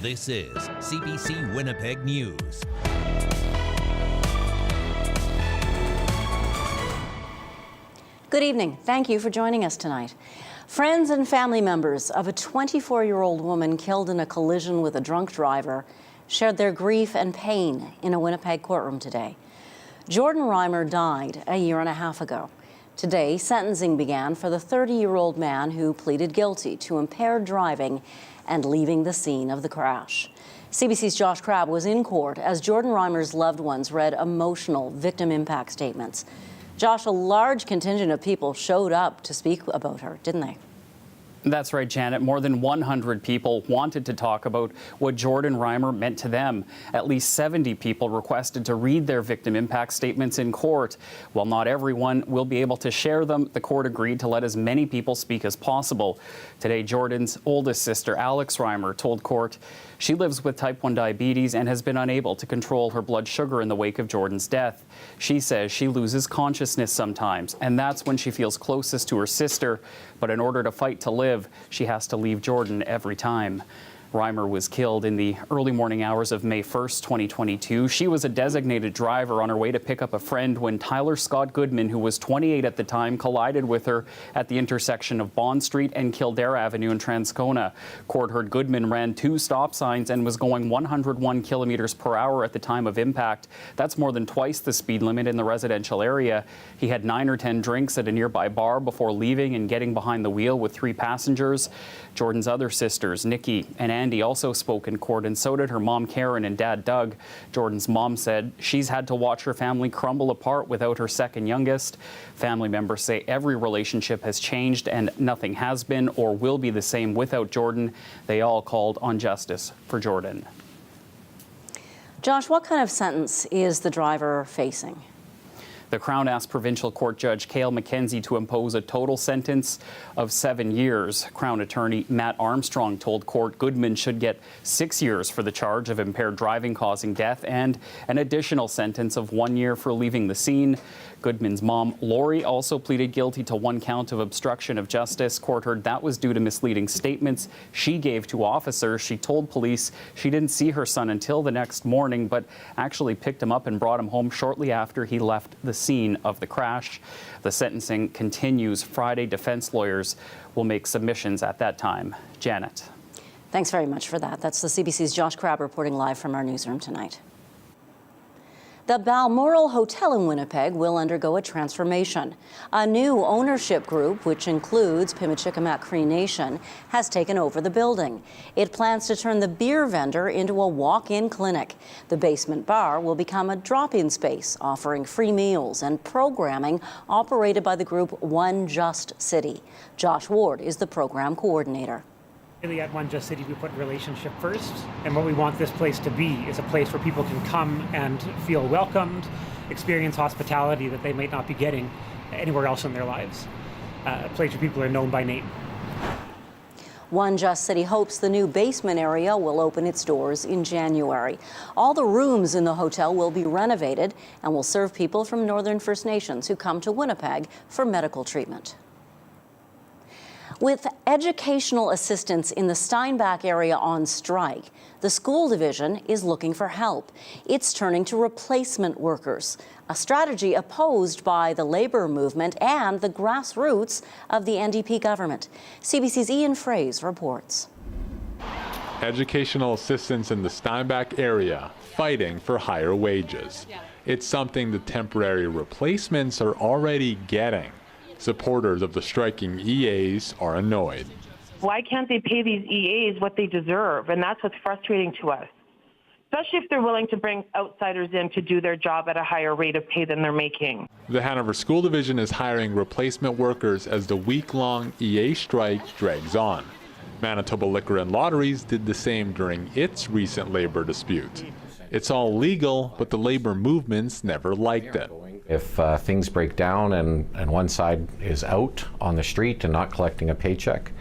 This is CBC Winnipeg News. Good evening. Thank you for joining us tonight. Friends and family members of a 24-year-old woman killed in a collision with a drunk driver shared their grief and pain in a Winnipeg courtroom today. Jordan Reimer died a year and a half ago. Today, sentencing began for the 30-year-old man who pleaded guilty to impaired driving and leaving the scene of the crash. CBC's Josh Crabb was in court as Jordan Reimer's loved ones read emotional victim impact statements. Josh, a large contingent of people showed up to speak about her, didn't they? That's right, Janet. More than 100 people wanted to talk about what Jordan Reimer meant to them. At least 70 people requested to read their victim impact statements in court. While not everyone will be able to share them, the court agreed to let as many people speak as possible. Today, Jordan's oldest sister, Alex Reimer, told court she lives with type 1 diabetes and has been unable to control her blood sugar in the wake of Jordan's death. She says she loses consciousness sometimes, and that's when she feels closest to her sister. But in order to fight to live, she has to leave Jordan every time. Reimer was killed in the early morning hours of May 1st, 2022. She was a designated driver on her way to pick up a friend when Tyler Scott Goodman, who was 28 at the time, collided with her at the intersection of Bond Street and Kildare Avenue in Transcona. Court heard Goodman ran 2 stop signs and was going 101 kilometers per hour at the time of impact. That's more than twice the speed limit in the residential area. He had 9 or 10 drinks at a nearby bar before leaving and getting behind the wheel with 3 passengers. Jordan's other sisters, Nikki and Andy, also spoke in court, and so did her mom, Karen, and dad, Doug. Jordan's mom said she's had to watch her family crumble apart without her second youngest. Family members say every relationship has changed and nothing has been or will be the same without Jordan. They all called on justice for Jordan. Josh, what kind of sentence is the driver facing? The Crown asked Provincial Court Judge Cale McKenzie to impose a total sentence of 7 years. Crown attorney Matt Armstrong told court Goodman should get 6 years for the charge of impaired driving causing death and an additional sentence of 1 year for leaving the scene. Goodman's mom, Lori, also pleaded guilty to 1 count of obstruction of justice. Court heard that was due to misleading statements she gave to officers. She told police she didn't see her son until the next morning, but actually picked him up and brought him home shortly after he left the scene of the crash. The sentencing continues Friday. Defense lawyers will make submissions at that time. Janet. Thanks very much for that. That's the CBC's Josh Crabb reporting live from our newsroom tonight. The Balmoral Hotel in Winnipeg will undergo a transformation. A new ownership group, which includes Pimicikamat Cree Nation, has taken over the building. It plans to turn the beer vendor into a walk-in clinic. The basement bar will become a drop-in space, offering free meals and programming operated by the group One Just City. Josh Ward is the program coordinator. Really, at One Just City, we put relationship first, and what we want this place to be is a place where people can come and feel welcomed, experience hospitality that they might not be getting anywhere else in their lives. A place where people are known by name. One Just City hopes the new basement area will open its doors in January. All the rooms in the hotel will be renovated and will serve people from Northern First Nations who come to Winnipeg for medical treatment. With educational assistants in the Steinbach area on strike, the school division is looking for help. It's turning to replacement workers, a strategy opposed by the labor movement and the grassroots of the NDP government. CBC's Ian Fraze reports. Educational assistants in the Steinbach area fighting for higher wages. It's something the temporary replacements are already getting. Supporters of the striking EAs are annoyed. Why can't they pay these EAs what they deserve? And that's what's frustrating to us, especially if they're willing to bring outsiders in to do their job at a higher rate of pay than they're making. The Hanover School Division is hiring replacement workers as the week-long EA strike drags on. Manitoba Liquor and Lotteries did the same during its recent labor dispute. It's all legal, but the labor movements never liked it. If things break down and one side is out on the street and not collecting a paycheck,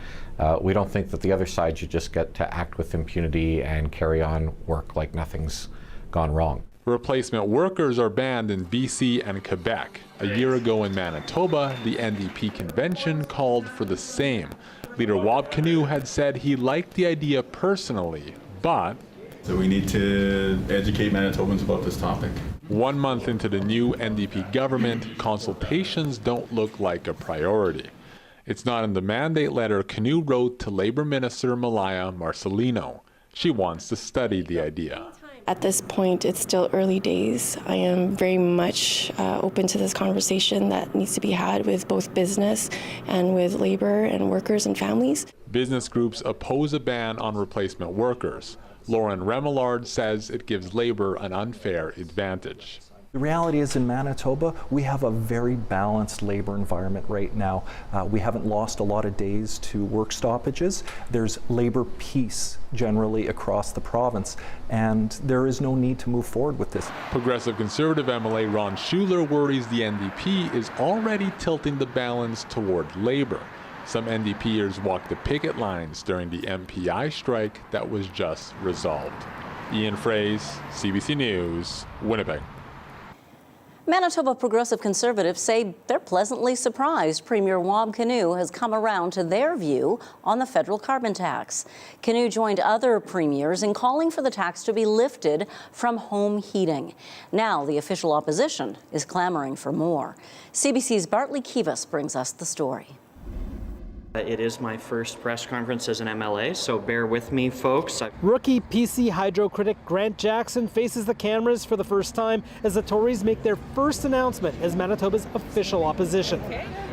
we don't think that the other side should just get to act with impunity and carry on work like nothing's gone wrong. Replacement workers are banned in BC and Quebec. A year ago in Manitoba, the NDP convention called for the same. Leader Wob Canoe had said he liked the idea personally, But so we need to educate Manitobans about this topic. 1 month into the new NDP government, consultations don't look like a priority. It's not in the mandate letter Canoe wrote to Labour Minister Malaya Marcelino. She wants to study the idea. At this point, it's still early days. I am very much open to this conversation that needs to be had with both business and with labor and workers and families. Business groups oppose a ban on replacement workers. Lauren Remillard says it gives Labour an unfair advantage. The reality is in Manitoba, we have a very balanced labor environment right now. We haven't lost a lot of days to work stoppages. There's labor peace generally across the province, and there is no need to move forward with this. Progressive Conservative MLA Ron Schuler worries the NDP is already tilting the balance toward Labour. Some NDPers walked the picket lines during the MPI strike that was just resolved. Ian Fraze, CBC News, Winnipeg. Manitoba Progressive Conservatives say they're pleasantly surprised Premier Wab Kinew has come around to their view on the federal carbon tax. Kinew joined other premiers in calling for the tax to be lifted from home heating. Now the official opposition is clamoring for more. CBC's Bartley Kivas brings us the story. It is my first press conference as an MLA, so bear with me, folks. Rookie PC Hydro critic Grant Jackson faces the cameras for the first time as the Tories make their first announcement as Manitoba's official opposition.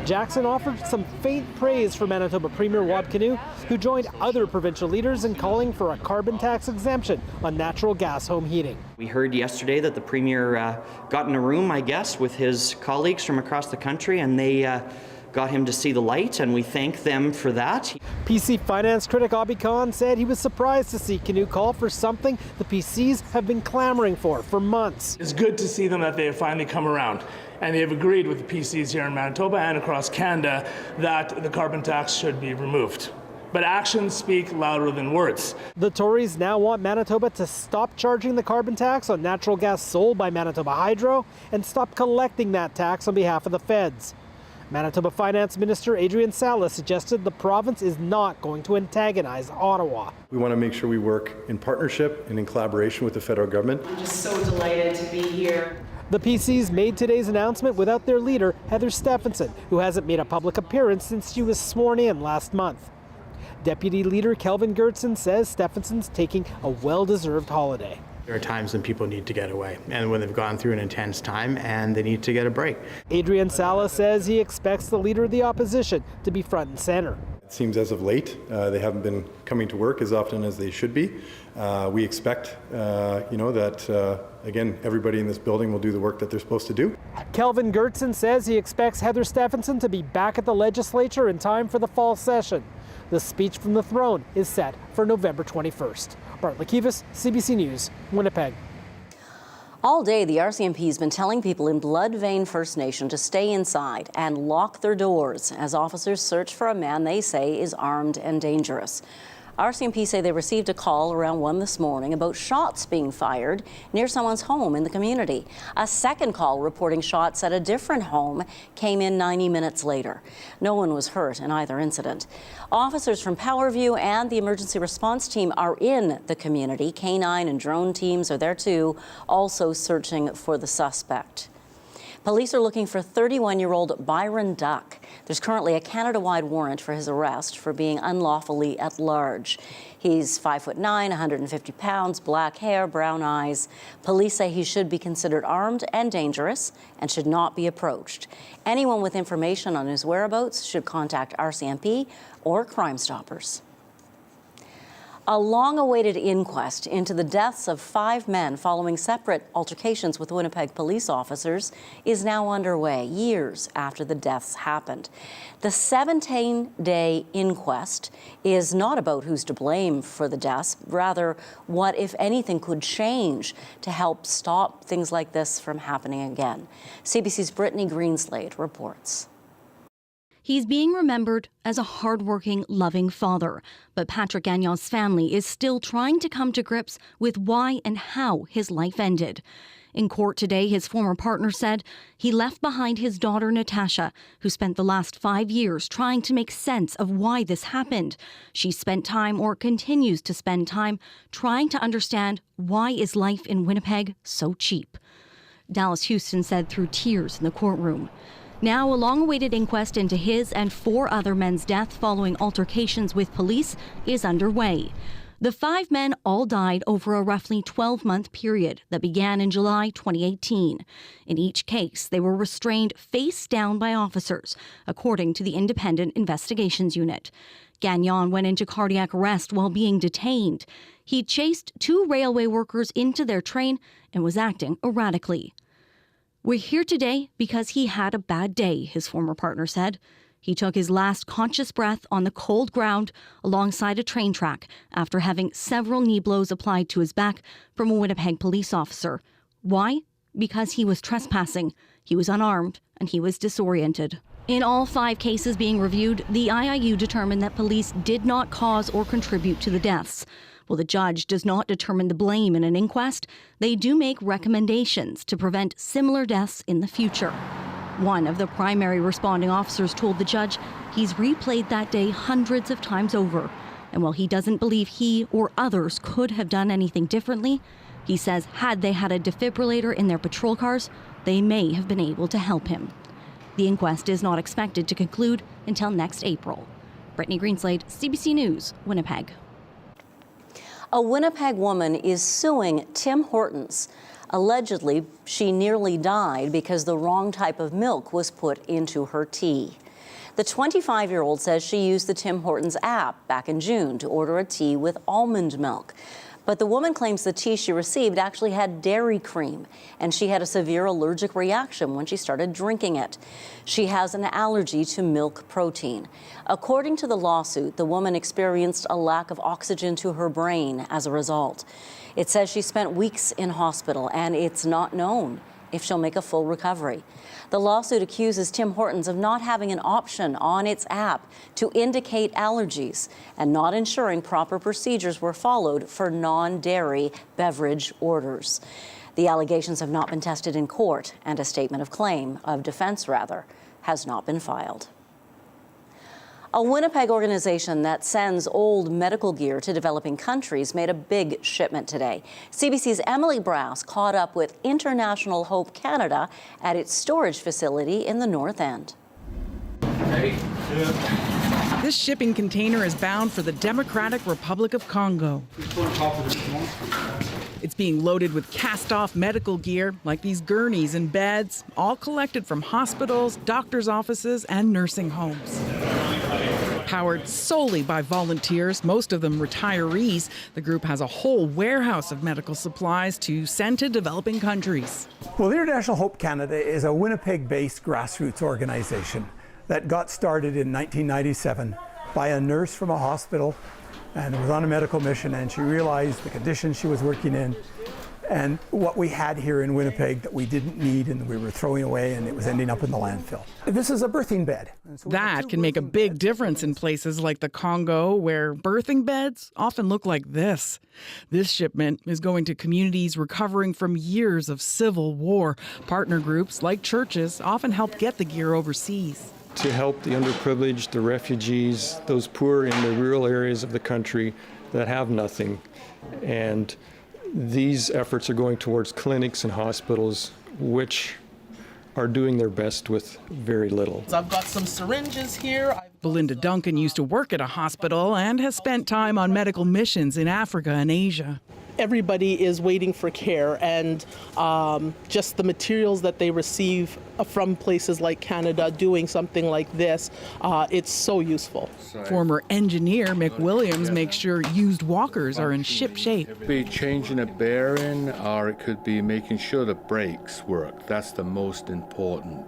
Jackson offered some faint praise for Manitoba Premier Wab Kinew, who joined other provincial leaders in calling for a carbon tax exemption on natural gas home heating. We heard yesterday that the Premier got in a room, I guess, with his colleagues from across the country, and they got him to see the light, and we thank them for that. PC finance critic Abhi Khan said he was surprised to see Kinew call for something the PCs have been clamoring for months. It's good to see them that they have finally come around, and they have agreed with the PCs here in Manitoba and across Canada that the carbon tax should be removed. But actions speak louder than words. The Tories now want Manitoba to stop charging the carbon tax on natural gas sold by Manitoba Hydro and stop collecting that tax on behalf of the feds. Manitoba Finance Minister Adrian Salas suggested the province is not going to antagonize Ottawa. We want to make sure we work in partnership and in collaboration with the federal government. I'm just so delighted to be here. The PCs made today's announcement without their leader, Heather Stephenson, who hasn't made a public appearance since she was sworn in last month. Deputy Leader Kelvin Gertson says Stephenson's taking a well-deserved holiday. There are times when people need to get away, and when they've gone through an intense time and they need to get a break. Adrian Salas says he expects the leader of the opposition to be front and center. It seems as of late, they haven't been coming to work as often as they should be. We expect, that, again, everybody in this building will do the work that they're supposed to do. Kelvin Gertson says he expects Heather Stephenson to be back at the legislature in time for the fall session. The speech from the throne is set for November 21st. Bartley Kivas, CBC News, Winnipeg. All day, the RCMP has been telling people in Blood Vein First Nation to stay inside and lock their doors as officers search for a man they say is armed and dangerous. RCMP say they received a call around 1 this morning about shots being fired near someone's home in the community. A second call reporting shots at a different home came in 90 minutes later. No one was hurt in either incident. Officers from Powerview and the emergency response team are in the community. Canine and drone teams are there too, also searching for the suspect. Police are looking for 31-year-old Byron Duck. There's currently a Canada-wide warrant for his arrest for being unlawfully at large. He's 5'9", 150 pounds, black hair, brown eyes. Police say he should be considered armed and dangerous and should not be approached. Anyone with information on his whereabouts should contact RCMP or Crime Stoppers. A long-awaited inquest into the deaths of 5 men following separate altercations with Winnipeg police officers is now underway, years after the deaths happened. The 17-day inquest is not about who's to blame for the deaths, rather what, if anything, could change to help stop things like this from happening again. CBC's Brittany Greenslade reports. He's being remembered as a hardworking, loving father. But Patrick Gagnon's family is still trying to come to grips with why and how his life ended. In court today, his former partner said he left behind his daughter, Natasha, who spent the last 5 years trying to make sense of why this happened. She spent time, or continues to spend time, trying to understand why is life in Winnipeg so cheap. Dallas Houston said through tears in the courtroom. Now, a long-awaited inquest into his and 4 other men's death following altercations with police is underway. The 5 men all died over a roughly 12-month period that began in July 2018. In each case, they were restrained face down by officers, according to the Independent Investigations Unit. Gagnon went into cardiac arrest while being detained. He chased 2 railway workers into their train and was acting erratically. We're here today because he had a bad day, his former partner said. He took his last conscious breath on the cold ground alongside a train track after having several knee blows applied to his back from a Winnipeg police officer. Why? Because he was trespassing, he was unarmed, and he was disoriented. In all 5 cases being reviewed, the IIU determined that police did not cause or contribute to the deaths. While the judge does not determine the blame in an inquest, they do make recommendations to prevent similar deaths in the future. One of the primary responding officers told the judge he's replayed that day hundreds of times over. And while he doesn't believe he or others could have done anything differently, he says had they had a defibrillator in their patrol cars, they may have been able to help him. The inquest is not expected to conclude until next April. Brittany Greenslade, CBC News, Winnipeg. A Winnipeg woman is suing Tim Hortons. Allegedly, she nearly died because the wrong type of milk was put into her tea. The 25-year-old says she used the Tim Hortons app back in June to order a tea with almond milk. But the woman claims the tea she received actually had dairy cream, and she had a severe allergic reaction when she started drinking it. She has an allergy to milk protein. According to the lawsuit, the woman experienced a lack of oxygen to her brain as a result. It says she spent weeks in hospital, and it's not known if she'll make a full recovery. The lawsuit accuses Tim Hortons of not having an option on its app to indicate allergies and not ensuring proper procedures were followed for non-dairy beverage orders. The allegations have not been tested in court, and a statement of defense has not been filed. A Winnipeg organization that sends old medical gear to developing countries made a big shipment today. CBC's Emily Brass caught up with International Hope Canada at its storage facility in the North End. Ready? Yeah. This shipping container is bound for the Democratic Republic of Congo. It's being loaded with cast-off medical gear like these gurneys and beds, all collected from hospitals, doctors' offices, and nursing homes. Powered solely by volunteers, most of them retirees, the group has a whole warehouse of medical supplies to send to developing countries. Well, the International Hope Canada is a Winnipeg-based grassroots organization that got started in 1997 by a nurse from a hospital and was on a medical mission, and she realized the conditions she was working in and what we had here in Winnipeg that we didn't need and we were throwing away, and it was ending up in the landfill. This is a birthing bed. That can make a big difference in places like the Congo, where birthing beds often look like this. This shipment is going to communities recovering from years of civil war. Partner groups like churches often help get the gear overseas. To help the underprivileged, the refugees, those poor in the rural areas of the country that have nothing. And these efforts are going towards clinics and hospitals, which are doing their best with very little. I've got some syringes here. Belinda Duncan used to work at a hospital and has spent time on medical missions in Africa and Asia. Everybody is waiting for care, and just the materials that they receive from places like Canada doing something like this, it's so useful. Former engineer Mick Williams makes sure used walkers are in ship shape. It could be changing a bearing, or it could be making sure the brakes work. That's the most important.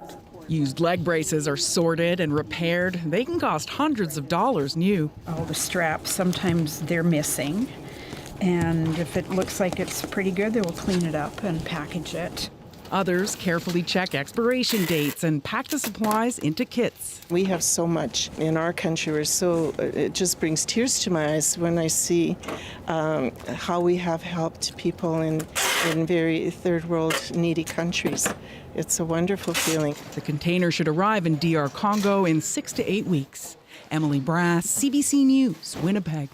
Used leg braces are sorted and repaired. They can cost hundreds of dollars new. All the straps, sometimes they're missing. And if it looks like it's pretty good, they will clean it up and package it. Others carefully check expiration dates and pack the supplies into kits. We have so much in our country. It just brings tears to my eyes when I see how we have helped people in very third world needy countries. It's a wonderful feeling. The container should arrive in DR Congo in 6 to 8 weeks. Emily Brass, CBC News, Winnipeg.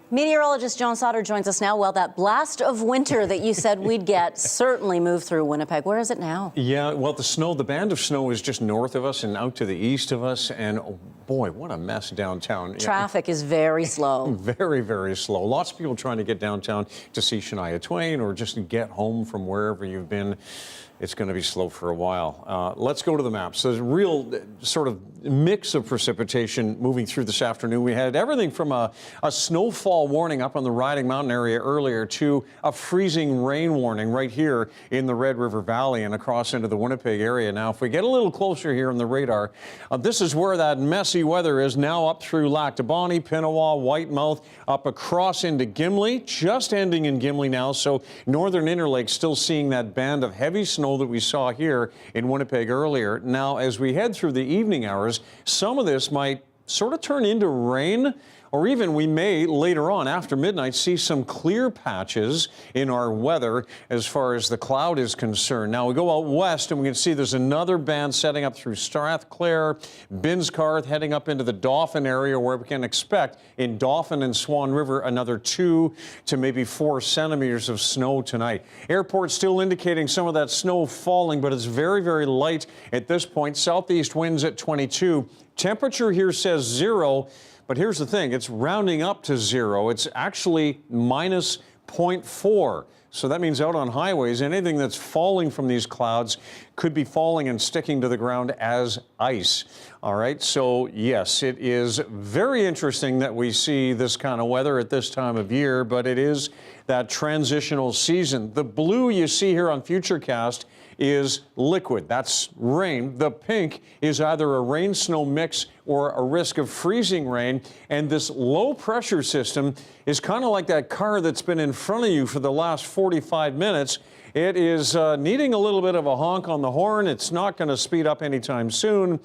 Meteorologist John Sauter joins us now. Well, that blast of winter that you said we'd get certainly moved through Winnipeg. Where is it now? Yeah, well, the band of snow is just north of us and out to the east of us. And oh boy, what a mess downtown. Traffic is very slow. Very, very slow. Lots of people trying to get downtown to see Shania Twain or just get home from wherever you've been. It's going to be slow for a while. Let's go to the maps. So there's a real sort of mix of precipitation moving through this afternoon. We had everything from a snowfall warning up on the Riding Mountain area earlier to a freezing rain warning right here in the Red River Valley and across into the Winnipeg area. Now, if we get a little closer here on the radar, this is where that messy weather is now up through Lac du Bonnet, Pinawa, Whitemouth, up across into Gimli, just ending in Gimli now. So Northern Interlake still seeing that band of heavy snow that we saw here in Winnipeg earlier. Now, as we head through the evening hours, some of this might sort of turn into rain, or even we may later on after midnight see some clear patches in our weather as far as the cloud is concerned. Now we go out west and we can see there's another band setting up through Strathclair, Binscarth, heading up into the Dauphin area where we can expect in Dauphin and Swan River another 2 to maybe 4 centimeters of snow tonight. Airport still indicating some of that snow falling, but it's very, very light at this point. Southeast winds at 22. Temperature here says 0. But here's the thing, it's rounding up to 0. It's actually minus 0.4. So that means out on highways, anything that's falling from these clouds could be falling and sticking to the ground as ice. All right, so yes, it is very interesting that we see this kind of weather at this time of year, but it is that transitional season. The blue you see here on Futurecast is liquid. That's rain. The pink is either a rain-snow mix or a risk of freezing rain. And this low pressure system is kind of like that car that's been in front of you for the last 45 minutes. It is needing a little bit of a honk on the horn. It's not going to speed up anytime soon.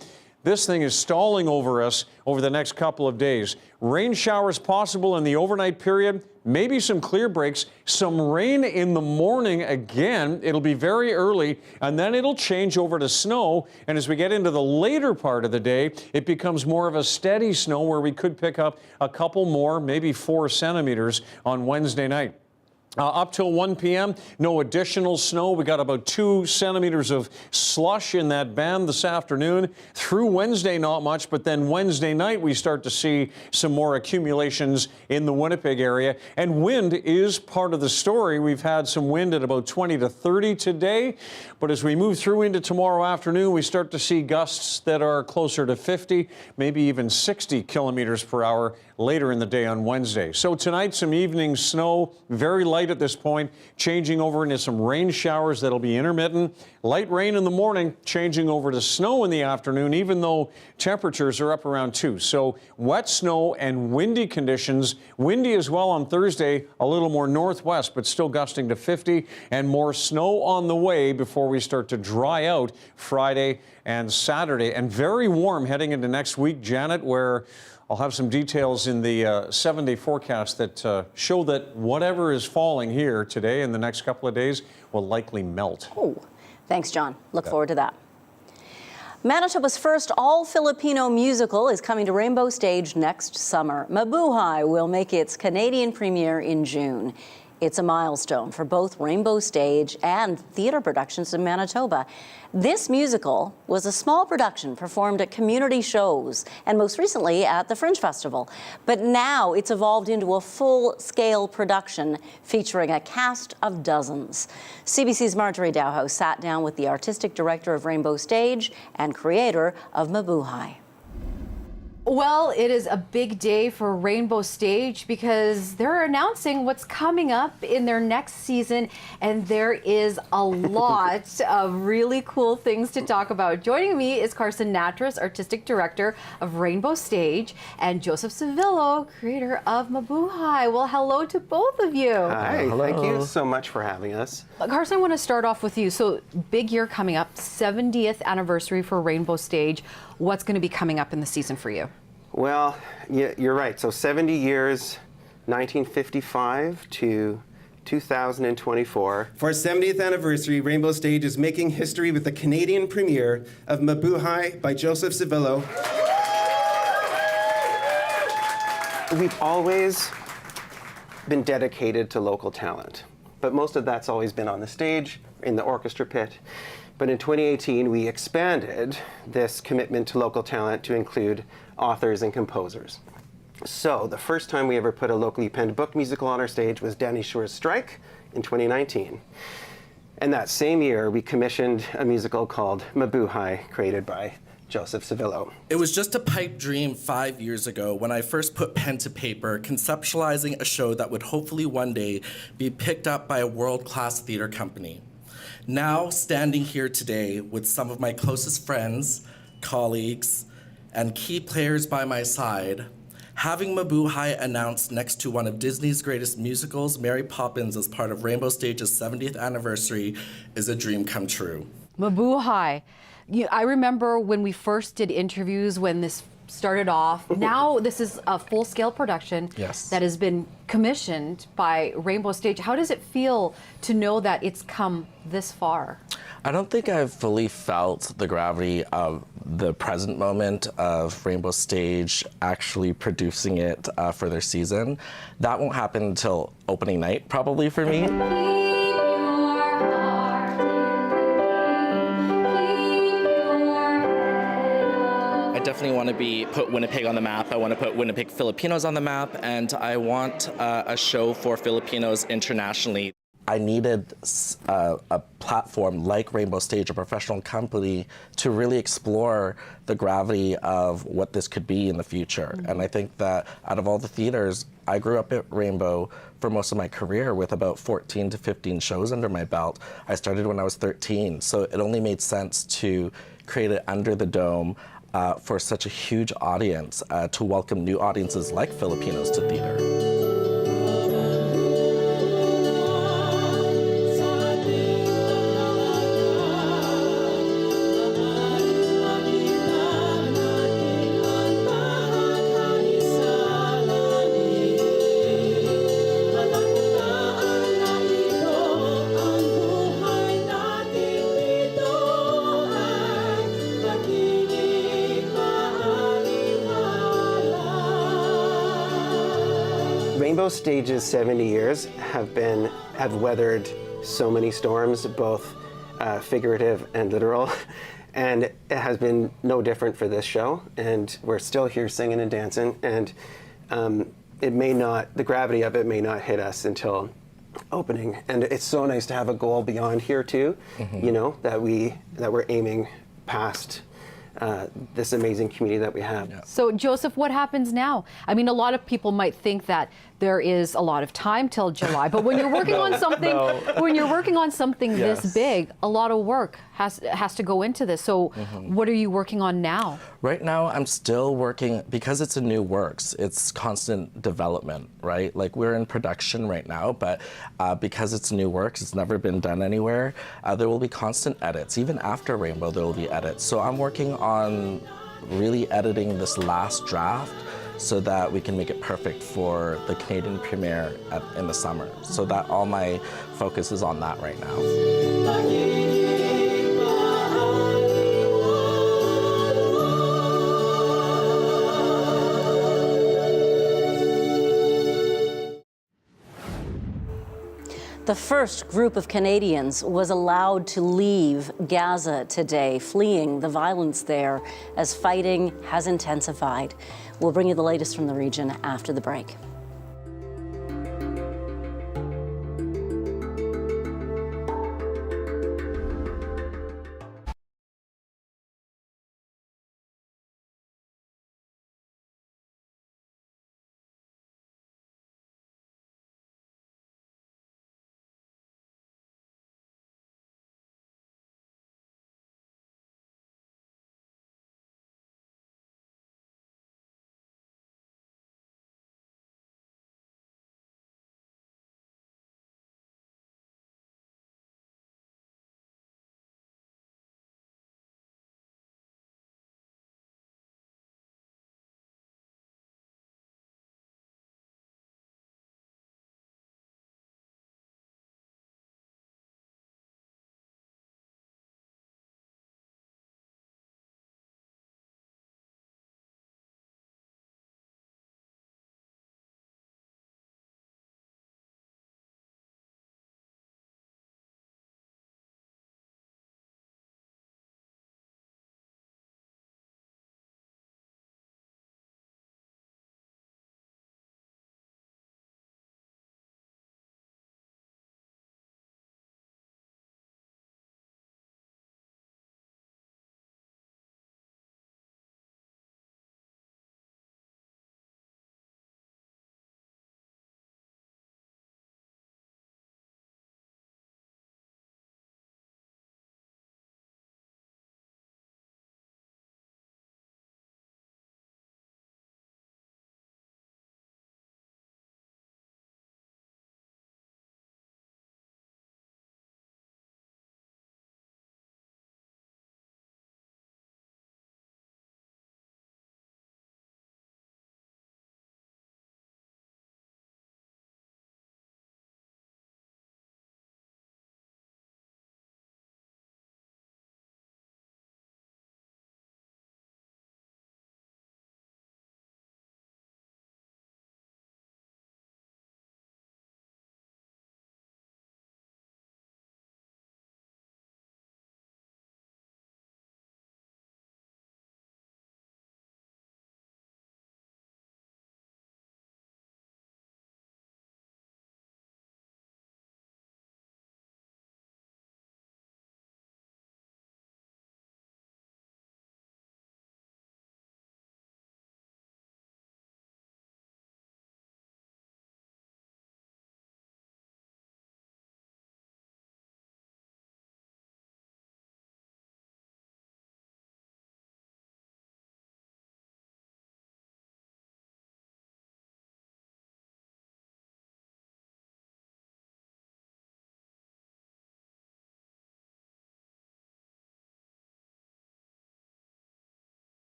This thing is stalling over us over the next couple of days. Rain showers possible in the overnight period, maybe some clear breaks, some rain in the morning again. It'll be very early, and then it'll change over to snow. And as we get into the later part of the day, it becomes more of a steady snow where we could pick up a couple more, maybe 4 centimeters on Wednesday night. Up till 1 p.m., no additional snow. We got about 2 centimeters of slush in that band this afternoon. Through Wednesday, not much, but then Wednesday night, we start to see some more accumulations in the Winnipeg area. And wind is part of the story. We've had some wind at about 20 to 30 today. But as we move through into tomorrow afternoon, we start to see gusts that are closer to 50, maybe even 60 kilometers per hour later in the day on Wednesday. So tonight, some evening snow, very light at this point, changing over into some rain showers that'll be intermittent. Light rain in the morning, changing over to snow in the afternoon, even though temperatures are up around 2. So wet snow and windy conditions. Windy as well on Thursday, a little more northwest, but still gusting to 50, and more snow on the way before we start to dry out Friday and Saturday. And very warm heading into next week, Janet, where I'll have some details in the 7-day forecast that show that whatever is falling here today in the next couple of days will likely melt. Oh, thanks, John. Look forward to that. Manitoba's first all-Filipino musical is coming to Rainbow Stage next summer. Mabuhay will make its Canadian premiere in June. It's a milestone for both Rainbow Stage and theater productions in Manitoba. This musical was a small production performed at community shows and most recently at the Fringe Festival. But now it's evolved into a full-scale production featuring a cast of dozens. CBC's Marjorie Dowhouse sat down with the artistic director of Rainbow Stage and creator of Mabuhay. Well, it is a big day for Rainbow Stage because they're announcing what's coming up in their next season, and there is a lot of really cool things to talk about. Joining me is Carson Natras, Artistic Director of Rainbow Stage, and Joseph Civillo, creator of Mabuhay. Well, hello to both of you. Hi, thank you so much for having us. Carson, I want to start off with you. So, big year coming up, 70th anniversary for Rainbow Stage. What's going to be coming up in the season for you? Well, you're right. So 70 years, 1955 to 2024. For our 70th anniversary, Rainbow Stage is making history with the Canadian premiere of Mabuhay by Joseph Civillo. We've always been dedicated to local talent, but most of that's always been on the stage, in the orchestra pit. But in 2018, we expanded this commitment to local talent to include authors and composers. So the first time we ever put a locally penned book musical on our stage was Danny Shore's Strike in 2019. And that same year, we commissioned a musical called Mabuhay, created by Joseph Civillo. It was just a pipe dream 5 years ago when I first put pen to paper, conceptualizing a show that would hopefully one day be picked up by a world-class theater company. Now, standing here today with some of my closest friends, colleagues, and key players by my side, having Mabuhay announced next to one of Disney's greatest musicals, Mary Poppins, as part of Rainbow Stage's 70th anniversary is a dream come true. Mabuhay. I remember when we first did interviews when this started off. Now this is a full-scale production that has been commissioned by Rainbow Stage. How does it feel to know that it's come this far? I don't think I've fully felt the gravity of the present moment of Rainbow Stage actually producing it for their season. That won't happen until opening night, probably, for me. I definitely want to put Winnipeg on the map. I want to put Winnipeg Filipinos on the map, and I want a show for Filipinos internationally. I needed a platform like Rainbow Stage, a professional company, to really explore the gravity of what this could be in the future. Mm-hmm. And I think that out of all the theaters, I grew up at Rainbow for most of my career with about 14 to 15 shows under my belt. I started when I was 13, so it only made sense to create it under the dome for such a huge audience, to welcome new audiences like Filipinos to theater. Rainbow Stage's 70 years have weathered so many storms, both figurative and literal, and it has been no different for this show. And we're still here singing and dancing, and the gravity of it may not hit us until opening. And it's so nice to have a goal beyond here too, you know, that we're aiming past this amazing community that we have. Yeah. So, Joseph, what happens now? I mean, a lot of people might think that there is a lot of time till July, but when you're working on something, when you're working on something this big, a lot of work has to go into this. So, what are you working on now? Right now, I'm still working, because it's a new works, it's constant development, right? Like, we're in production right now, but because it's new works, it's never been done anywhere, there will be constant edits. Even after Rainbow, there will be edits. So I'm working on really editing this last draft so that we can make it perfect for the Canadian premiere in the summer. So that all my focus is on that right now. The first group of Canadians was allowed to leave Gaza today, fleeing the violence there as fighting has intensified. We'll bring you the latest from the region after the break.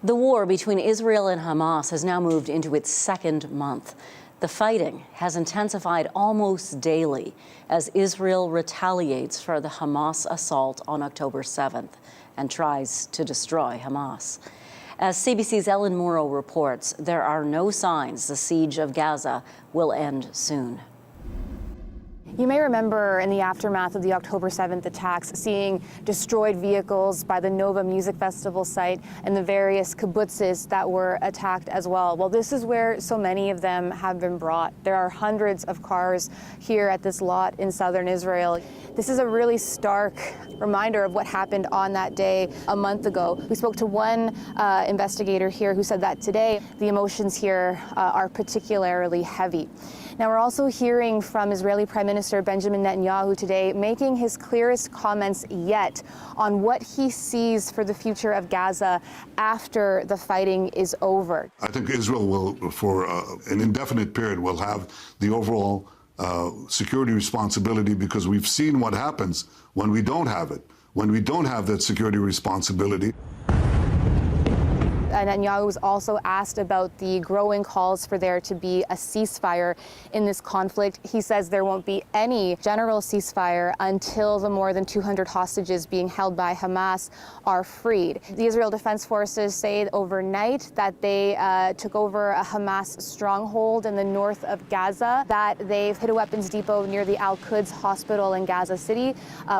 The war between Israel and Hamas has now moved into its second month. The fighting has intensified almost daily as Israel retaliates for the Hamas assault on October 7th and tries to destroy Hamas. As CBC's Ellen Morrow reports, there are no signs the siege of Gaza will end soon. You may remember in the aftermath of the October 7th attacks, seeing destroyed vehicles by the Nova Music Festival site and the various kibbutzes that were attacked as well. Well, this is where so many of them have been brought. There are hundreds of cars here at this lot in southern Israel. This is a really stark reminder of what happened on that day a month ago. We spoke to one investigator here who said that today the emotions here are particularly heavy. Now, we're also hearing from Israeli Prime Minister Benjamin Netanyahu today, making his clearest comments yet on what he sees for the future of Gaza after the fighting is over. I think Israel will, for an indefinite period, will have the overall security responsibility, because we've seen what happens when we don't have it, when we don't have that security responsibility. Netanyahu was also asked about the growing calls for there to be a ceasefire in this conflict. He says there won't be any general ceasefire until the more than 200 hostages being held by Hamas are freed. The Israel Defense Forces say overnight that they took over a Hamas stronghold in the north of Gaza, that they've hit a weapons depot near the Al-Quds hospital in Gaza City.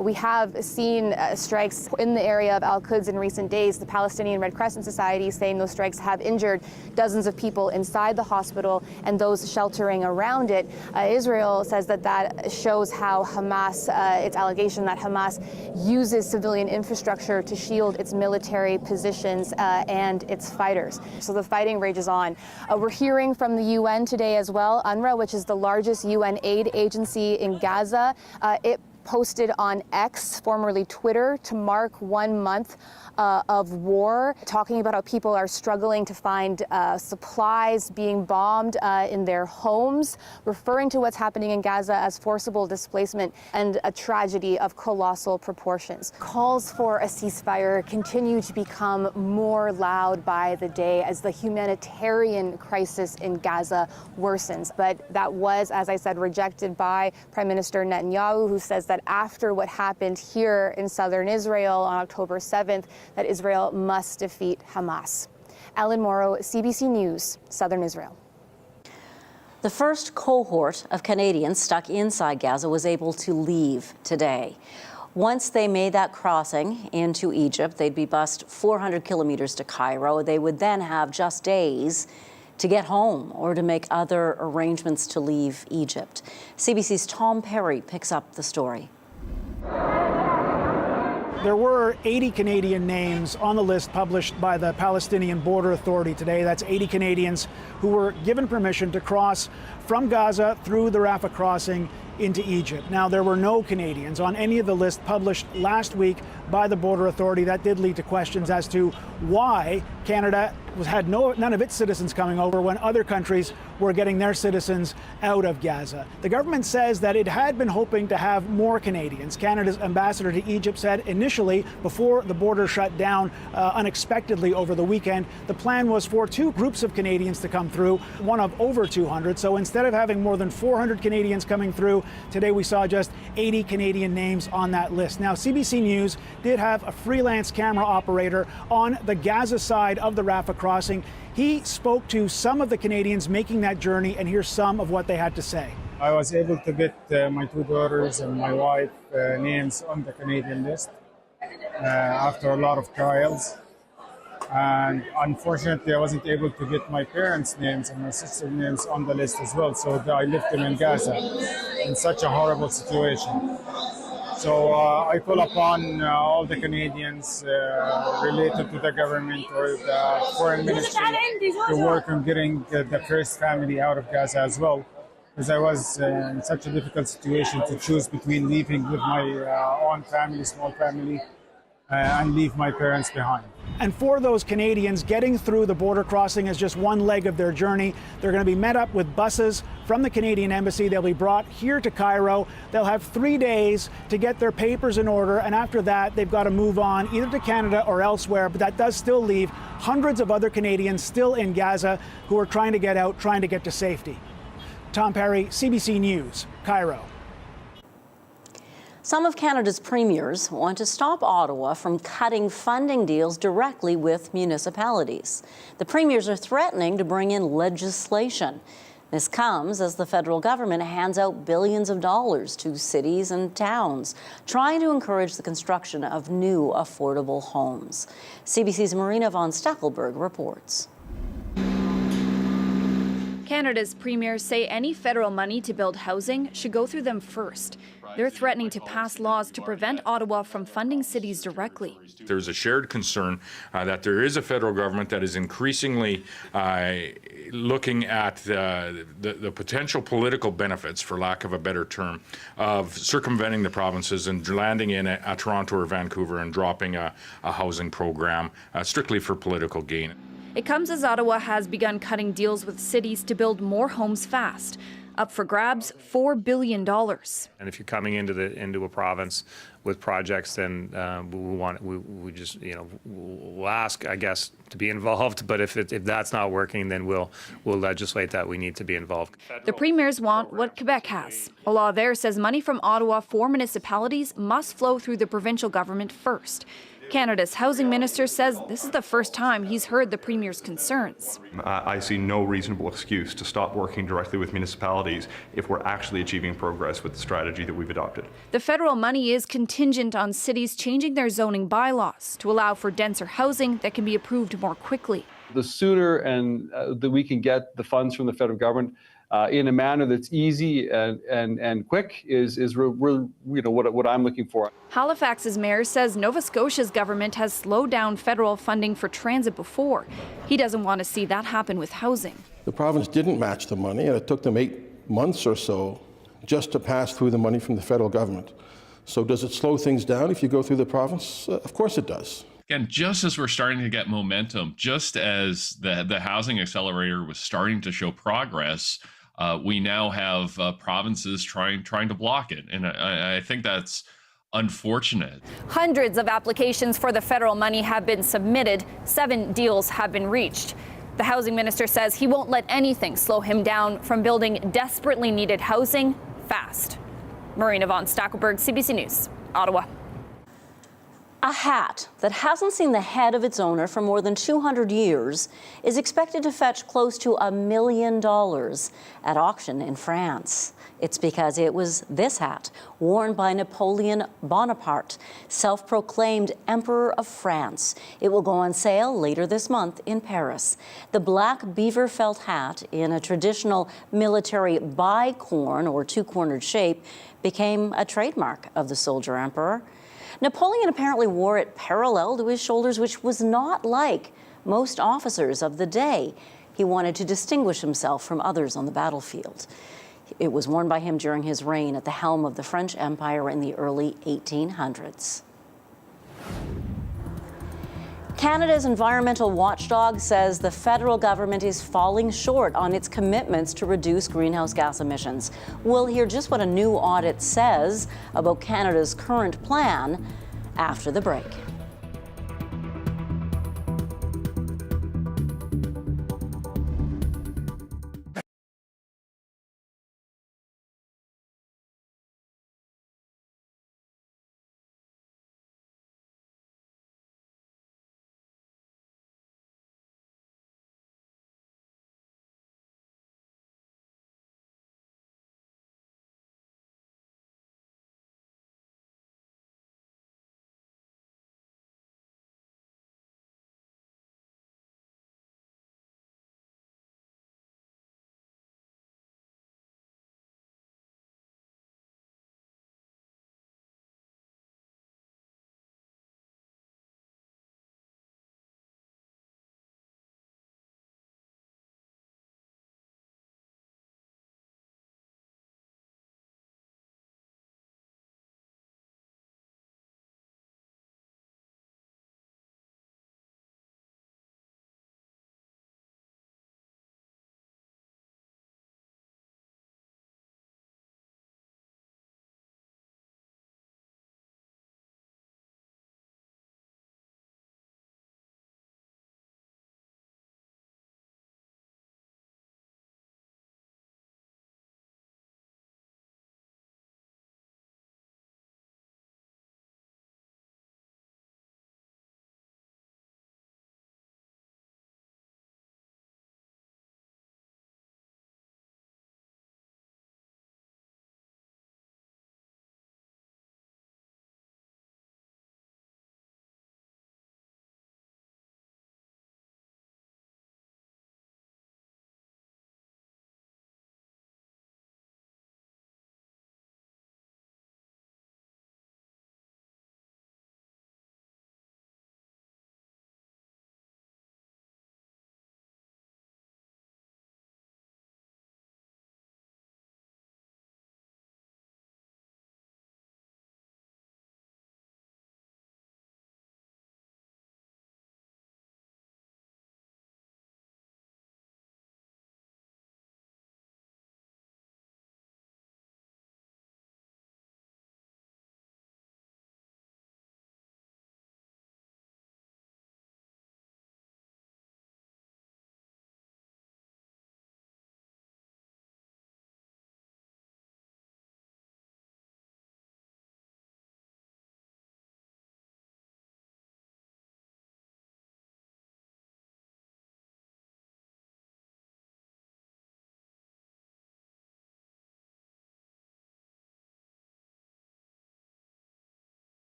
We have seen strikes in the area of Al-Quds in recent days. The Palestinian Red Crescent Society saying those strikes have injured dozens of people inside the hospital and those sheltering around it. Israel says that that shows how Hamas, its allegation that Hamas uses civilian infrastructure to shield its military positions and its fighters. So the fighting rages on. We're hearing from the UN today as well. UNRWA, which is the largest UN aid agency in Gaza, it posted on X, formerly Twitter, to mark 1 month of war, talking about how people are struggling to find supplies, being bombed in their homes, referring to what's happening in Gaza as forcible displacement and a tragedy of colossal proportions. Calls for a ceasefire continue to become more loud by the day as the humanitarian crisis in Gaza worsens. But that was, as I said, rejected by Prime Minister Netanyahu, who says that after what happened here in southern Israel on October 7th, that Israel must defeat Hamas. Ellen Morrow, CBC News, Southern Israel. The first cohort of Canadians stuck inside Gaza was able to leave today. Once they made that crossing into Egypt, they'd be bused 400 kilometers to Cairo. They would then have just days to get home or to make other arrangements to leave Egypt. CBC's Tom Perry picks up the story. There were 80 Canadian names on the list published by the Palestinian Border Authority today. That's 80 Canadians who were given permission to cross from Gaza through the Rafah crossing into Egypt. Now, there were no Canadians on any of the lists published last week by the Border Authority. That did lead to questions as to why Canada had none of its citizens coming over when other countries were getting their citizens out of Gaza. The government says that it had been hoping to have more Canadians. Canada's ambassador to Egypt said initially, before the border shut down unexpectedly over the weekend, the plan was for 2 groups of Canadians to come through, one of over 200. So instead of having more than 400 Canadians coming through, today we saw just 80 Canadian names on that list. Now, CBC News did have a freelance camera operator on the Gaza side of the Rafah crossing. He spoke to some of the Canadians making that journey, and here's some of what they had to say. I was able to get my 2 daughters and my wife names on the Canadian list after a lot of trials. And unfortunately, I wasn't able to get my parents' names and my sister's names on the list as well. So I left them in Gaza in such a horrible situation. So I call upon all the Canadians related to the government or the foreign ministry to work on getting the first family out of Gaza as well, because I was in such a difficult situation to choose between leaving with my own family, small family, and leave my parents behind. And for those Canadians, getting through the border crossing is just one leg of their journey. They're going to be met up with buses from the Canadian Embassy. They'll be brought here to Cairo. They'll have 3 days to get their papers in order, and after that, they've got to move on either to Canada or elsewhere. But that does still leave hundreds of other Canadians still in Gaza who are trying to get out, trying to get to safety. Tom Perry, CBC News, Cairo. Some of Canada's premiers want to stop Ottawa from cutting funding deals directly with municipalities. The premiers are threatening to bring in legislation. This comes as the federal government hands out billions of dollars to cities and towns, trying to encourage the construction of new affordable homes. CBC's Marina von Stackelberg reports. Canada's premiers say any federal money to build housing should go through them first. They're threatening to pass laws to prevent Ottawa from funding cities directly. There's a shared concern that there is a federal government that is increasingly looking at the potential political benefits, for lack of a better term, of circumventing the provinces and landing in a Toronto or Vancouver and dropping a housing program strictly for political gain. It comes as Ottawa has begun cutting deals with cities to build more homes fast. Up for grabs, $4 billion. And if you're coming into a province with projects, then we'll ask, I guess, to be involved. But if that's not working, then we'll legislate that we need to be involved. The premiers want what Quebec has. A law there says money from Ottawa for municipalities must flow through the provincial government first. Canada's housing minister says this is the first time he's heard the premier's concerns. I see no reasonable excuse to stop working directly with municipalities if we're actually achieving progress with the strategy that we've adopted. The federal money is contingent on cities changing their zoning bylaws to allow for denser housing that can be approved more quickly. The sooner that we can get the funds from the federal government in a manner that's easy and quick is what I'm looking for. Halifax's mayor says Nova Scotia's government has slowed down federal funding for transit before. He doesn't want to see that happen with housing. The province didn't match the money, and it took them 8 months or so just to pass through the money from the federal government. So does it slow things down if you go through the province? Of course it does. Again, just as we're starting to get momentum, just as the housing accelerator was starting to show progress, we now have provinces trying to block it, and I think that's unfortunate. Hundreds of applications for the federal money have been submitted. 7 deals have been reached. The housing minister says he won't let anything slow him down from building desperately needed housing fast. Marina von Stackelberg, CBC News, Ottawa. A hat that hasn't seen the head of its owner for more than 200 years is expected to fetch close to $1 million at auction in France. It's because it was this hat, worn by Napoleon Bonaparte, self-proclaimed Emperor of France. It will go on sale later this month in Paris. The black beaver felt hat in a traditional military bicorn or two-cornered shape became a trademark of the soldier emperor. Napoleon apparently wore it parallel to his shoulders, which was not like most officers of the day. He wanted to distinguish himself from others on the battlefield. It was worn by him during his reign at the helm of the French Empire in the early 1800s. Canada's environmental watchdog says the federal government is falling short on its commitments to reduce greenhouse gas emissions. We'll hear just what a new audit says about Canada's current plan after the break.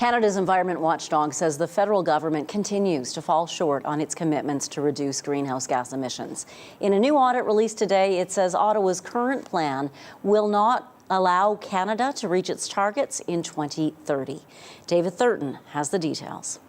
Canada's environment watchdog says the federal government continues to fall short on its commitments to reduce greenhouse gas emissions. In a new audit released today, it says Ottawa's current plan will not allow Canada to reach its targets in 2030. David Thurton has the details.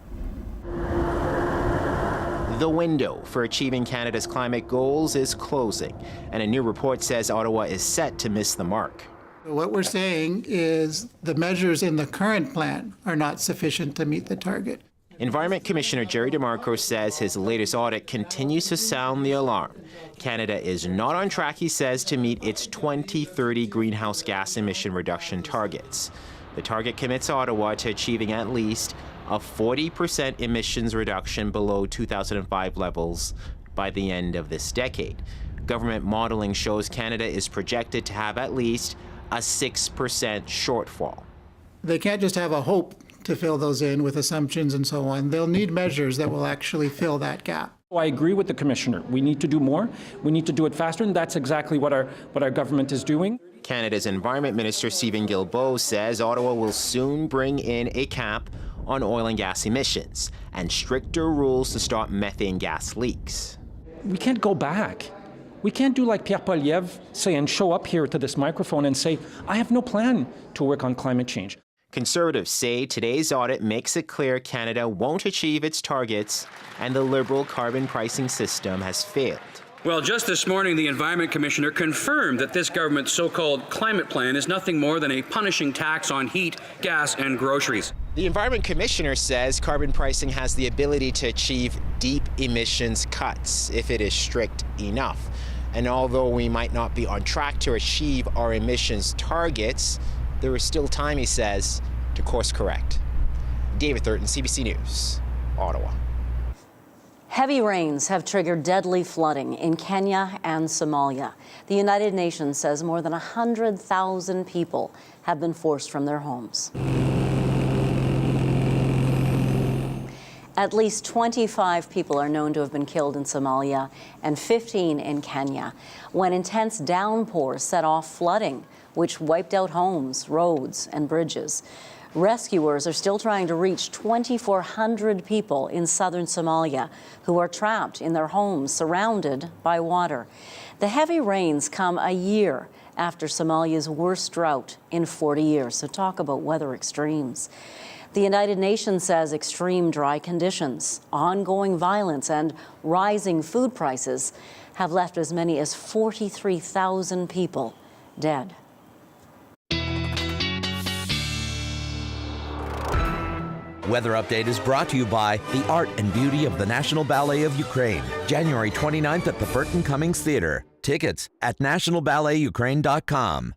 The window for achieving Canada's climate goals is closing, and a new report says Ottawa is set to miss the mark. What we're saying is the measures in the current plan are not sufficient to meet the target. Environment Commissioner Jerry DeMarco says his latest audit continues to sound the alarm. Canada is not on track, he says, to meet its 2030 greenhouse gas emission reduction targets. The target commits Ottawa to achieving at least a 40% emissions reduction below 2005 levels by the end of this decade. Government modeling shows Canada is projected to have at least a 6% shortfall. They can't just have a hope to fill those in with assumptions and so on. They'll need measures that will actually fill that gap. I agree with the Commissioner. We need to do more. We need to do it faster, and that's exactly what our government is doing. Canada's Environment Minister Stephen Guilbeault says Ottawa will soon bring in a cap on oil and gas emissions and stricter rules to stop methane gas leaks. We can't go back. We can't do like Pierre Poilievre say and show up here to this microphone and say, I have no plan to work on climate change. Conservatives say today's audit makes it clear Canada won't achieve its targets and the Liberal carbon pricing system has failed. Well, just this morning, the Environment Commissioner confirmed that this government's so-called climate plan is nothing more than a punishing tax on heat, gas, and groceries. The Environment Commissioner says carbon pricing has the ability to achieve deep emissions cuts if it is strict enough. And although we might not be on track to achieve our emissions targets, there is still time, he says, to course correct. David Thurton, CBC News, Ottawa. Heavy rains have triggered deadly flooding in Kenya and Somalia. The United Nations says more than 100,000 people have been forced from their homes. At least 25 people are known to have been killed in Somalia and 15 in Kenya when intense downpours set off flooding, which wiped out homes, roads, and bridges. Rescuers are still trying to reach 2,400 people in southern Somalia who are trapped in their homes surrounded by water. The heavy rains come a year after Somalia's worst drought in 40 years. So talk about weather extremes. The United Nations says extreme dry conditions, ongoing violence, and rising food prices have left as many as 43,000 people dead. Weather Update is brought to you by the Art and Beauty of the National Ballet of Ukraine, January 29th at the Burton Cummings Theatre. Tickets at nationalballetukraine.com.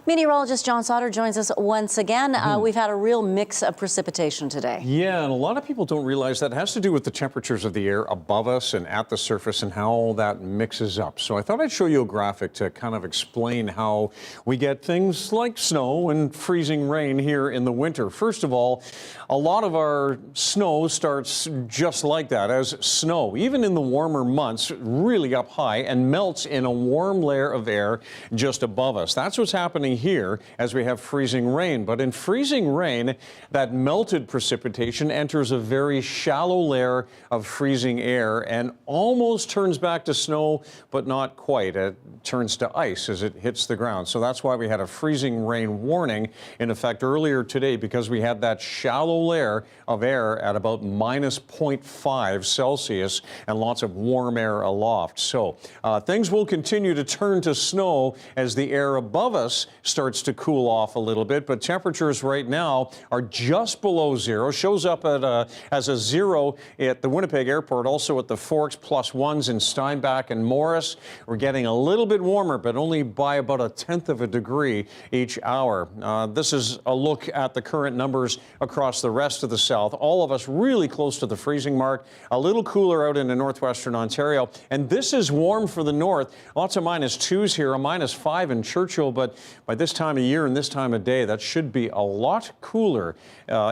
Meteorologist John Sauter joins us once again. We've had a real mix of precipitation today. Yeah, and a lot of people don't realize that has to do with the temperatures of the air above us and at the surface and how all that mixes up. So I thought I'd show you a graphic to kind of explain how we get things like snow and freezing rain here in the winter. First of all, a lot of our snow starts just like that, as snow, even in the warmer months, really up high and melts in a warm layer of air just above us. That's what's happening here as we have freezing rain. But in freezing rain, that melted precipitation enters a very shallow layer of freezing air and almost turns back to snow, but not quite. It turns to ice as it hits the ground. So that's why we had a freezing rain warning in effect earlier today, because we had that shallow layer of air at about minus 0.5 Celsius and lots of warm air aloft. So things will continue to turn to snow as the air above us starts to cool off a little bit, but temperatures right now are just below zero. Shows up at as a zero at the Winnipeg airport, also at the Forks, +1s in Steinbach and Morris. We're getting a little bit warmer, but only by about 1/10 of a degree each hour. This is a look at the current numbers across the rest of the south. All of us really close to the freezing mark, a little cooler out into northwestern Ontario. And this is warm for the north. Lots of -2s here, a -5 in Churchill, but by this time of year and this time of day, that should be a lot cooler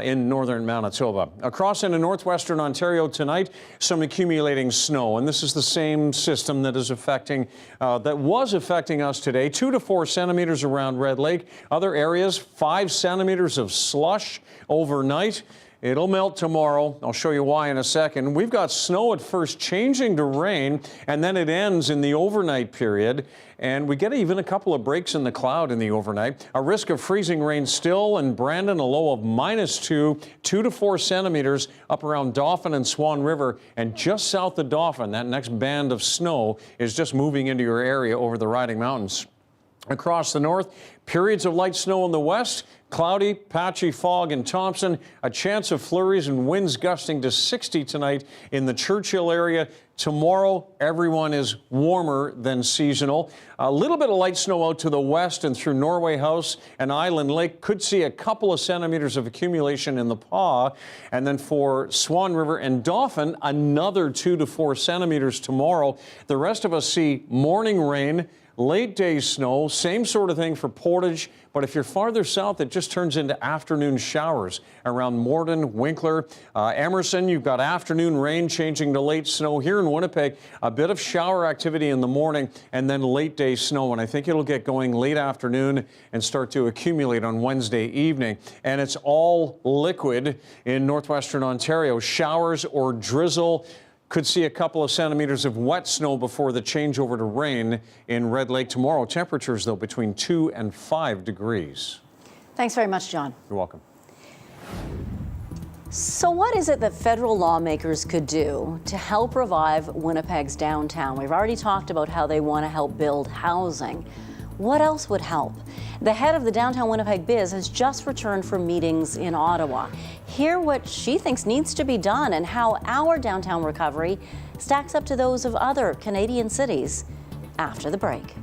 in northern Manitoba. Across into northwestern Ontario tonight, some accumulating snow, and this is the same system that is affecting, that was affecting us today. 2 to 4 centimeters around Red Lake. Other areas, 5 centimeters of slush overnight. It'll melt tomorrow. I'll show you why in a second. We've got snow at first changing to rain, and then it ends in the overnight period. And we get even a couple of breaks in the cloud in the overnight. A risk of freezing rain still in Brandon, a low of -2, 2 to 4 centimeters up around Dauphin and Swan River. And just south of Dauphin, that next band of snow is just moving into your area over the Riding Mountains. Across the north, periods of light snow in the west, cloudy, patchy fog in Thompson, a chance of flurries and winds gusting to 60 tonight in the Churchill area. Tomorrow, everyone is warmer than seasonal. A little bit of light snow out to the west and through Norway House and Island Lake. Could see a couple of centimeters of accumulation in the Paw. And then for Swan River and Dauphin, another 2 to 4 centimeters tomorrow. The rest of us see morning rain, late day snow, same sort of thing for Portage, but if you're farther south, it just turns into afternoon showers around Morden, Winkler, Emerson. You've got afternoon rain changing to late snow. Here in Winnipeg, a bit of shower activity in the morning and then late day snow, and I think it'll get going late afternoon and start to accumulate on Wednesday evening. And it's all liquid in northwestern Ontario. Showers or drizzle. Could see a couple of centimeters of wet snow before the changeover to rain in Red Lake tomorrow. Temperatures, though, between 2 and 5 degrees. Thanks very much, John. You're welcome. So what is it that federal lawmakers could do to help revive Winnipeg's downtown? We've already talked about how they want to help build housing. What else would help? The head of the Downtown Winnipeg Biz has just returned from meetings in Ottawa. Hear what she thinks needs to be done and how our downtown recovery stacks up to those of other Canadian cities after the break.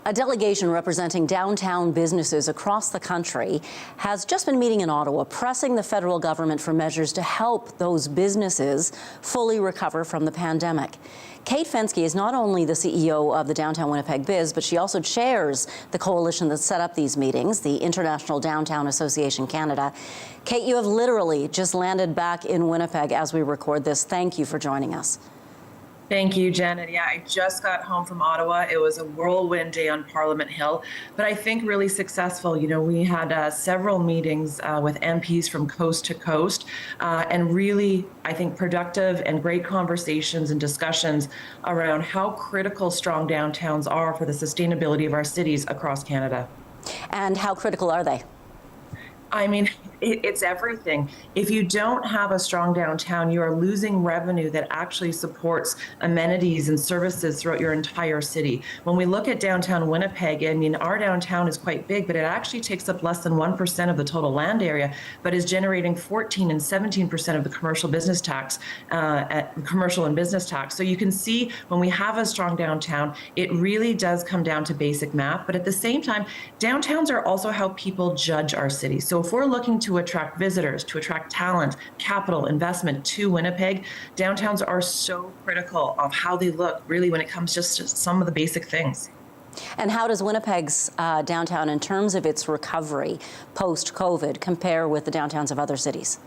A delegation representing downtown businesses across the country has just been meeting in Ottawa, pressing the federal government for measures to help those businesses fully recover from the pandemic. Kate Fenske is not only the CEO of the Downtown Winnipeg Biz, but she also chairs the coalition that set up these meetings, the International Downtown Association Canada. Kate, you have literally just landed back in Winnipeg as we record this. Thank you for joining us. Thank you, Janet. Yeah, I just got home from Ottawa. It was a whirlwind day on Parliament Hill, but I think really successful. You know, we had several meetings with MPs from coast to coast, and really, I think, productive and great conversations and discussions around how critical strong downtowns are for the sustainability of our cities across Canada. And how critical are they? I mean, it's everything. If you don't have a strong downtown, you are losing revenue that actually supports amenities and services throughout your entire city. When we look at downtown Winnipeg, I mean, our downtown is quite big, but it actually takes up less than 1% of the total land area, but is generating 14 and 17% of the commercial business tax, commercial and business tax. So you can see when we have a strong downtown, it really does come down to basic math. But at the same time, downtowns are also how people judge our city. So if we're looking to attract visitors, to attract talent, capital, investment to Winnipeg, downtowns are so critical of how they look, really, when it comes just to some of the basic things. And how does Winnipeg's downtown, in terms of its recovery post-COVID, compare with the downtowns of other cities?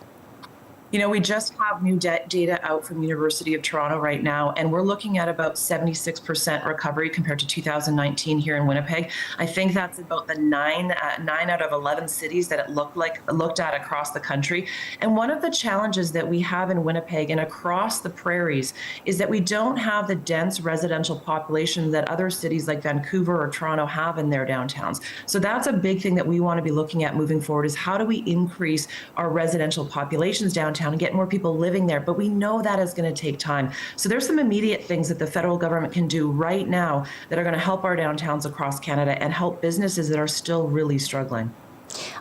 You know, we just have new data out from the University of Toronto right now, and we're looking at about 76% recovery compared to 2019 here in Winnipeg. I think that's about the 9 out of 11 cities that it looked at across the country. And one of the challenges that we have in Winnipeg and across the prairies is that we don't have the dense residential population that other cities like Vancouver or Toronto have in their downtowns. So that's a big thing that we want to be looking at moving forward, is how do we increase our residential populations downtown and get more people living there. But we know that is going to take time. So there's some immediate things that the federal government can do right now that are going to help our downtowns across Canada and help businesses that are still really struggling.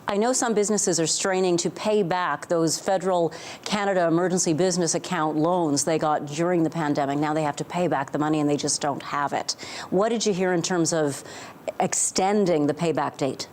I know some businesses are straining to pay back those federal Canada Emergency Business Account loans they got during the pandemic. Now they have to pay back the money and they just don't have it. What did you hear in terms of extending the payback date?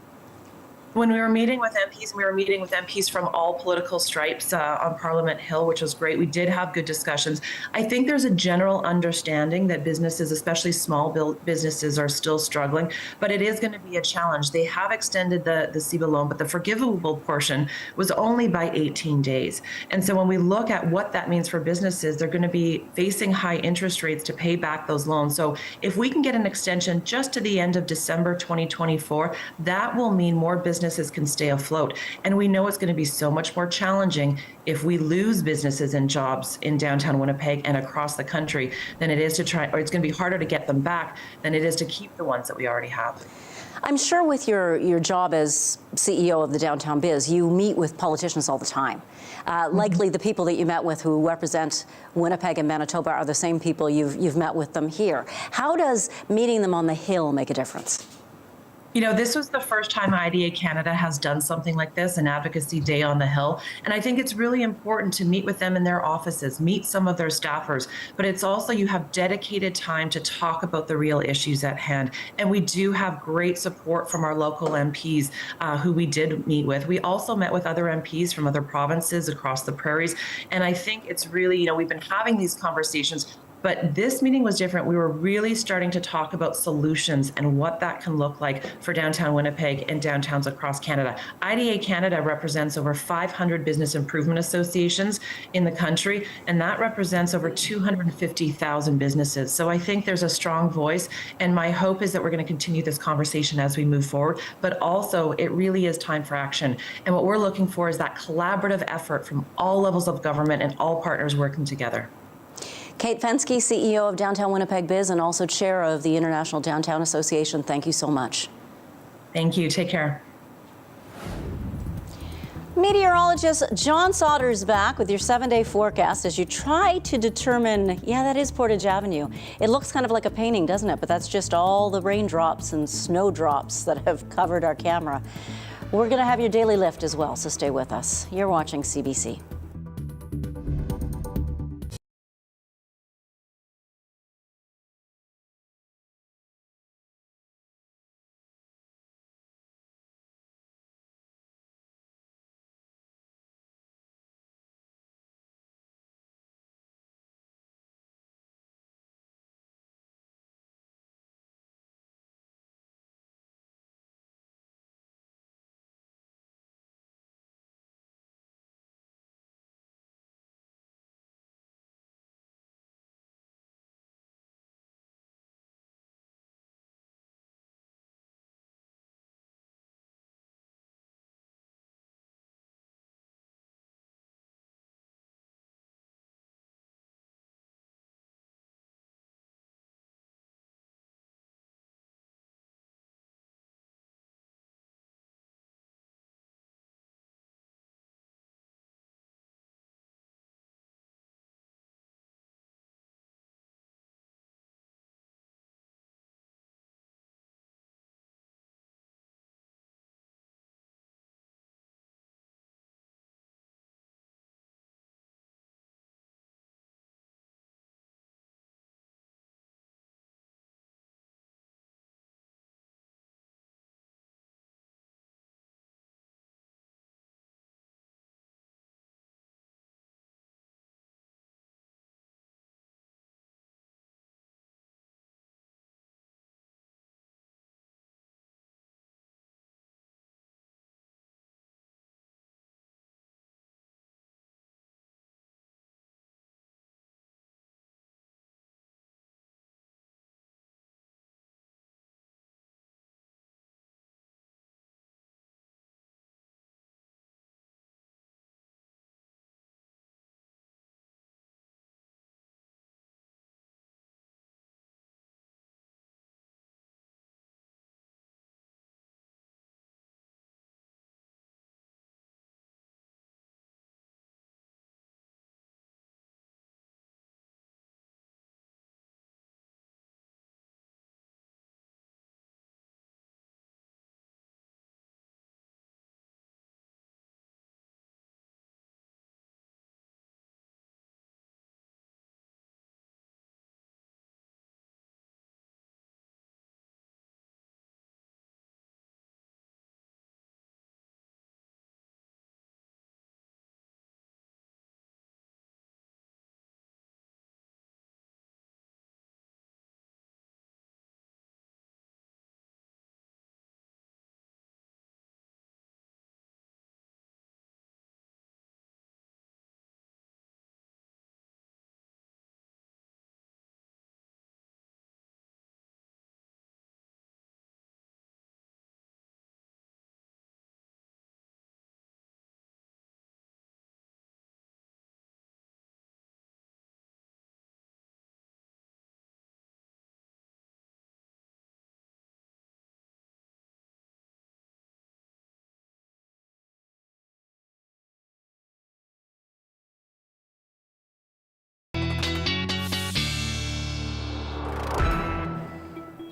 When we were meeting with MPs, from all political stripes on Parliament Hill, which was great. We did have good discussions. I think there's a general understanding that businesses, especially small businesses, are still struggling, but it is going to be a challenge. They have extended the CBA loan, but the forgivable portion was only by 18 days. And so when we look at what that means for businesses, they're going to be facing high interest rates to pay back those loans. So if we can get an extension just to the end of December 2024, that will mean more businesses can stay afloat. And we know it's going to be so much more challenging if we lose businesses and jobs in downtown Winnipeg and across the country than it is to try, or it's going to be harder to get them back than it is to keep the ones that we already have. I'm sure with your job as CEO of the Downtown Biz, you meet with politicians all the time. Likely the people that you met with who represent Winnipeg and Manitoba are the same people you've met with them here. How does meeting them on the Hill make a difference? You know, this was the first time IDA Canada has done something like this, an advocacy day on the Hill. And I think it's really important to meet with them in their offices, meet some of their staffers, but it's also you have dedicated time to talk about the real issues at hand. And we do have great support from our local MPs who we did meet with. We also met with other MPs from other provinces across the prairies. And I think it's really, you know, we've been having these conversations, but this meeting was different. We were really starting to talk about solutions and what that can look like for downtown Winnipeg and downtowns across Canada. IDA Canada represents over 500 business improvement associations in the country, and that represents over 250,000 businesses. So I think there's a strong voice, and my hope is that we're going to continue this conversation as we move forward, but also it really is time for action. And what we're looking for is that collaborative effort from all levels of government and all partners working together. Kate Fenske, CEO of Downtown Winnipeg Biz and also chair of the International Downtown Association, thank you so much. Thank you. Take care. Meteorologist John Sauter's back with your 7-day forecast as you try to determine, yeah, that is Portage Avenue. It looks kind of like a painting, doesn't it? But that's just all the raindrops and snowdrops that have covered our camera. We're going to have your daily lift as well, so stay with us. You're watching CBC.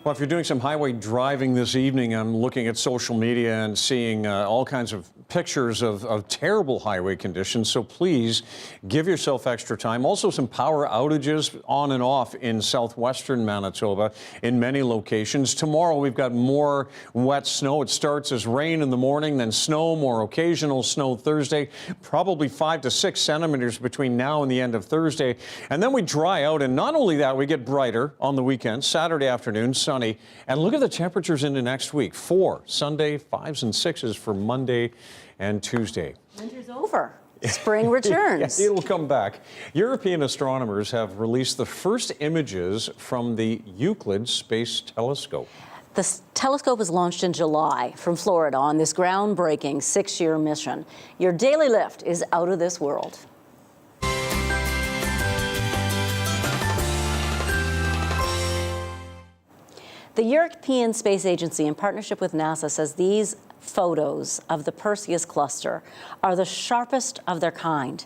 Well, if you're doing some highway driving this evening, I'm looking at social media and seeing all kinds of pictures of terrible highway conditions. So please give yourself extra time. Also, some power outages on and off in southwestern Manitoba in many locations. Tomorrow, we've got more wet snow. It starts as rain in the morning, then snow, more occasional snow Thursday, probably 5 to 6 centimeters between now and the end of Thursday. And then we dry out. And not only that, we get brighter on the weekend, Saturday afternoon, sunny. And look at the temperatures into next week. 4 Sunday, 5s and 6s for Monday and Tuesday. Winter's over. Spring returns. Yeah, it'll come back. European astronomers have released the first images from the Euclid Space Telescope. The telescope was launched in July from Florida on this groundbreaking 6-year mission. Your daily lift is out of this world. The European Space Agency, in partnership with NASA, says these photos of the Perseus cluster are the sharpest of their kind.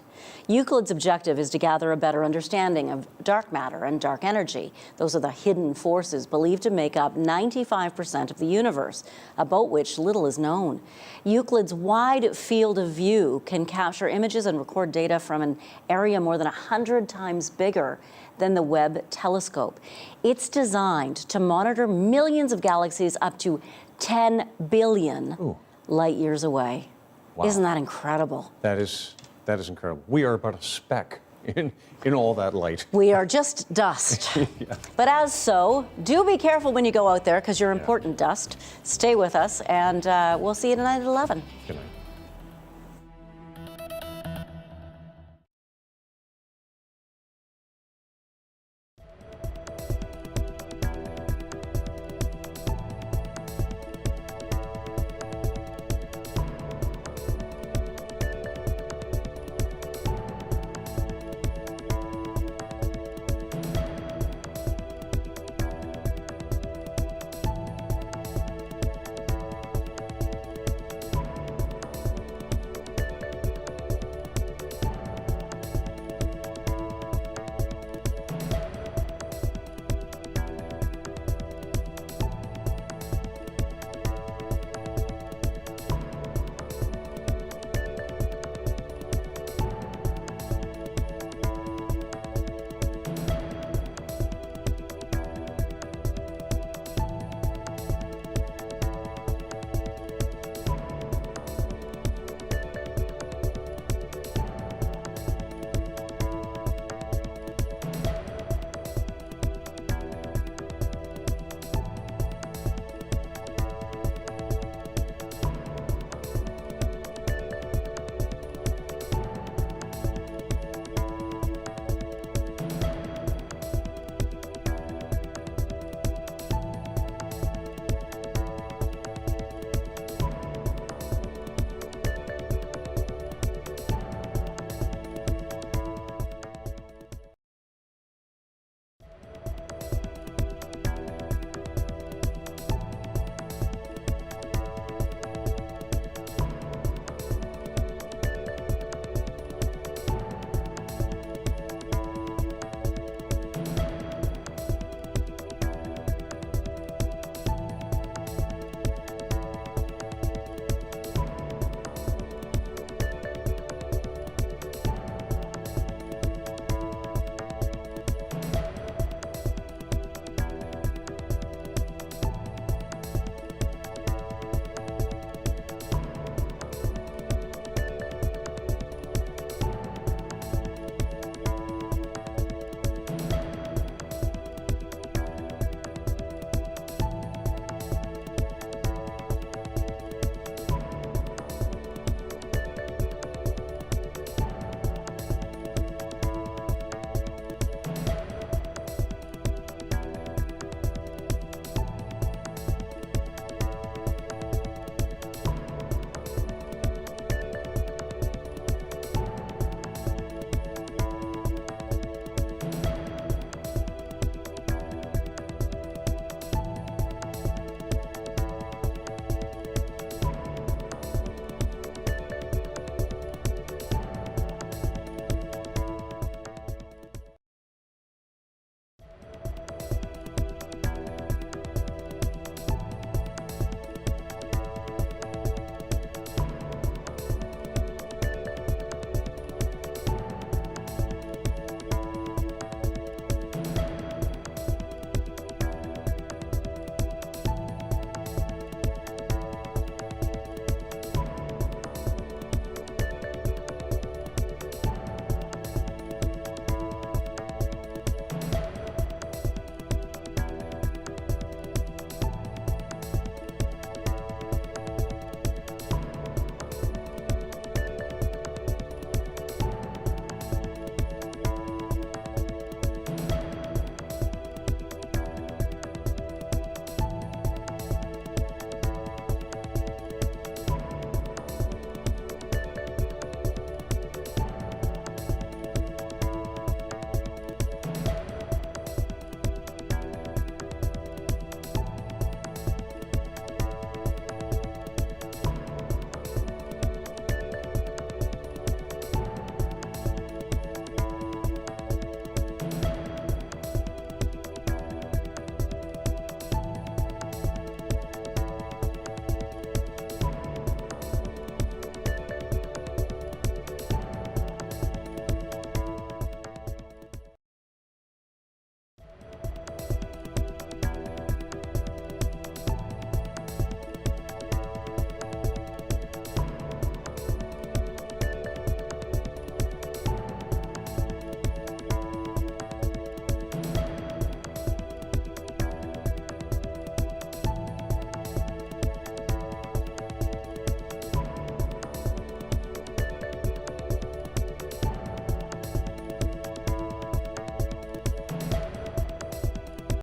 Euclid's objective is to gather a better understanding of dark matter and dark energy. Those are the hidden forces believed to make up 95% of the universe, about which little is known. Euclid's wide field of view can capture images and record data from an area more than 100 times bigger than the Webb telescope. It's designed to monitor millions of galaxies up to 10 billion light years away. Wow. Isn't that incredible? That is incredible. We are but a speck in all that light. We are just dust. Yeah. But as so, do be careful when you go out there because you're important dust. Stay with us, and we'll see you tonight at 11. Good night.